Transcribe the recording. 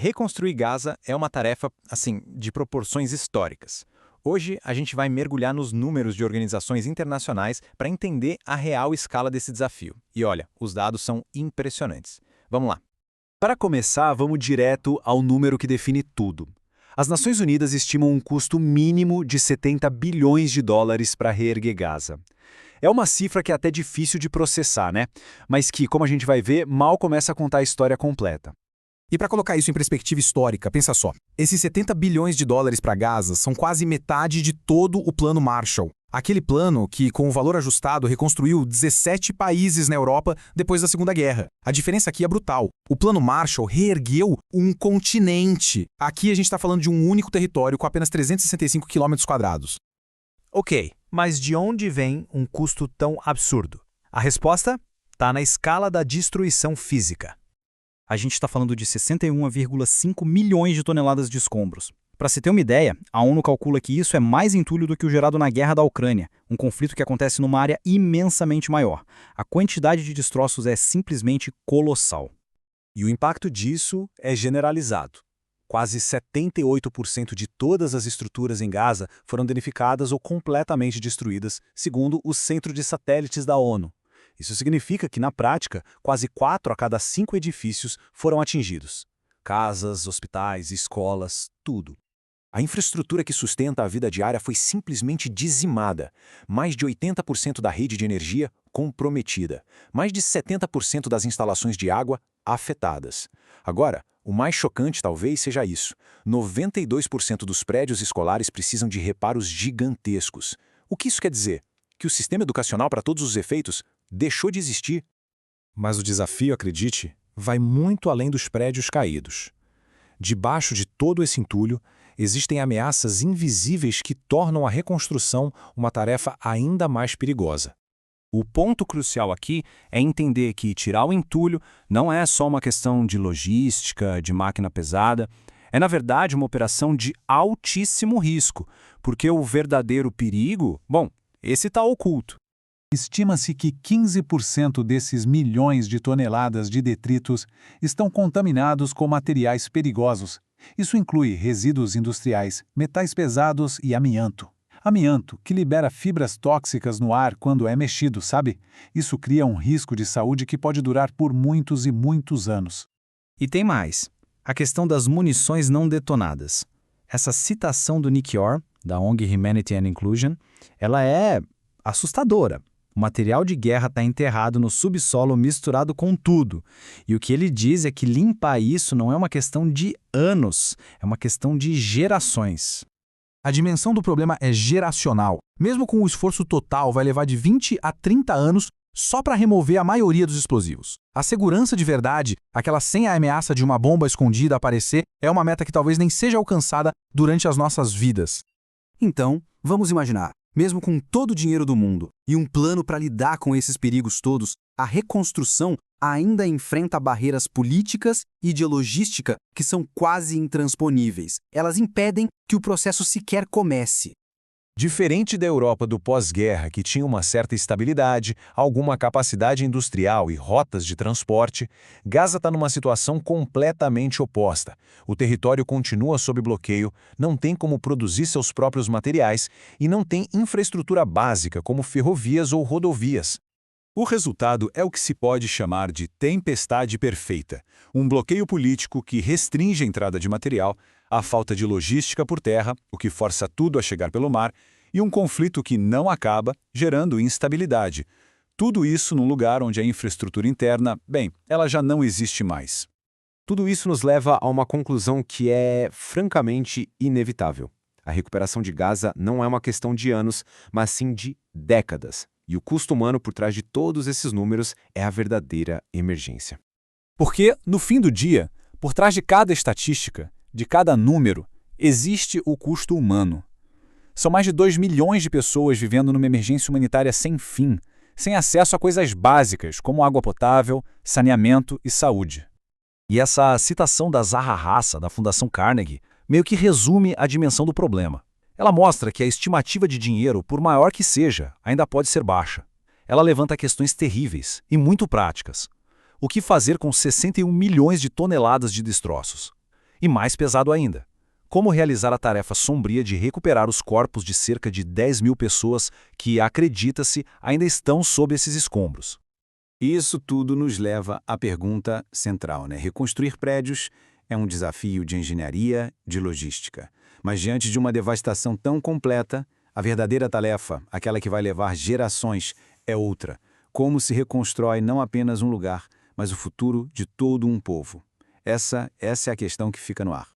Reconstruir Gaza é uma tarefa, assim, de proporções históricas. Hoje, a gente vai mergulhar nos números de organizações internacionais para entender a real escala desse desafio. E olha, os dados são impressionantes. Vamos lá. Para começar, vamos direto ao número que define tudo. As Nações Unidas estimam um custo mínimo de 70 bilhões de dólares para reerguer Gaza. É uma cifra que é até difícil de processar, né? Mas que, como a gente vai ver, mal começa a contar a história completa. E para colocar isso em perspectiva histórica, pensa só. Esses 70 bilhões de dólares para Gaza são quase metade de todo o Plano Marshall. Aquele plano que, com o valor ajustado, reconstruiu 17 países na Europa depois da Segunda Guerra. A diferença aqui é brutal. O Plano Marshall reergueu um continente. Aqui a gente está falando de um único território com apenas 365 km². Ok, mas de onde vem um custo tão absurdo? A resposta está na escala da destruição física. A gente está falando de 61,5 milhões de toneladas de escombros. Para se ter uma ideia, a ONU calcula que isso é mais entulho do que o gerado na Guerra da Ucrânia, um conflito que acontece numa área imensamente maior. A quantidade de destroços é simplesmente colossal. E o impacto disso é generalizado. Quase 78% de todas as estruturas em Gaza foram danificadas ou completamente destruídas, segundo o Centro de Satélites da ONU. Isso significa que, na prática, quase 4 a cada 5 edifícios foram atingidos. Casas, hospitais, escolas, tudo. A infraestrutura que sustenta a vida diária foi simplesmente dizimada. Mais de 80% da rede de energia comprometida. Mais de 70% das instalações de água afetadas. Agora, o mais chocante talvez seja isso. 92% dos prédios escolares precisam de reparos gigantescos. O que isso quer dizer? Que o sistema educacional, para todos os efeitos, deixou de existir. Mas o desafio, acredite, vai muito além dos prédios caídos. Debaixo de todo esse entulho, existem ameaças invisíveis que tornam a reconstrução uma tarefa ainda mais perigosa. O ponto crucial aqui é entender que tirar o entulho não é só uma questão de logística, de máquina pesada. É, na verdade, uma operação de altíssimo risco, porque o verdadeiro perigo, bom, esse está oculto. Estima-se que 15% desses milhões de toneladas de detritos estão contaminados com materiais perigosos. Isso inclui resíduos industriais, metais pesados e amianto. Amianto, que libera fibras tóxicas no ar quando é mexido, sabe? Isso cria um risco de saúde que pode durar por muitos e muitos anos. E tem mais. A questão das munições não detonadas. Essa citação do Nick Orr, da ONG Humanity and Inclusion, ela é assustadora. O material de guerra está enterrado no subsolo misturado com tudo. E o que ele diz é que limpar isso não é uma questão de anos, é uma questão de gerações. A dimensão do problema é geracional. Mesmo com o esforço total, vai levar de 20 a 30 anos só para remover a maioria dos explosivos. A segurança de verdade, aquela sem a ameaça de uma bomba escondida aparecer, é uma meta que talvez nem seja alcançada durante as nossas vidas. Então, vamos imaginar. Mesmo com todo o dinheiro do mundo e um plano para lidar com esses perigos todos, a reconstrução ainda enfrenta barreiras políticas e de logística que são quase intransponíveis. Elas impedem que o processo sequer comece. Diferente da Europa do pós-guerra, que tinha uma certa estabilidade, alguma capacidade industrial e rotas de transporte, Gaza está numa situação completamente oposta. O território continua sob bloqueio, não tem como produzir seus próprios materiais e não tem infraestrutura básica como ferrovias ou rodovias. O resultado é o que se pode chamar de tempestade perfeita, um bloqueio político que restringe a entrada de material, a falta de logística por terra, o que força tudo a chegar pelo mar, e um conflito que não acaba, gerando instabilidade. Tudo isso num lugar onde a infraestrutura interna, bem, ela já não existe mais. Tudo isso nos leva a uma conclusão que é francamente inevitável. A recuperação de Gaza não é uma questão de anos, mas sim de décadas. E o custo humano por trás de todos esses números é a verdadeira emergência. Porque, no fim do dia, por trás de cada estatística, de cada número, existe o custo humano. São mais de 2 milhões de pessoas vivendo numa emergência humanitária sem fim, sem acesso a coisas básicas como água potável, saneamento e saúde. E essa citação da Zaha Hadid, da Fundação Carnegie, meio que resume a dimensão do problema. Ela mostra que a estimativa de dinheiro, por maior que seja, ainda pode ser baixa. Ela levanta questões terríveis e muito práticas. O que fazer com 61 milhões de toneladas de destroços? E mais pesado ainda, como realizar a tarefa sombria de recuperar os corpos de cerca de 10 mil pessoas que, acredita-se, ainda estão sob esses escombros? Isso tudo nos leva à pergunta central, né? Reconstruir prédios é um desafio de engenharia, de logística. Mas diante de uma devastação tão completa, a verdadeira tarefa, aquela que vai levar gerações, é outra. Como se reconstrói não apenas um lugar, mas o futuro de todo um povo? Essa é a questão que fica no ar.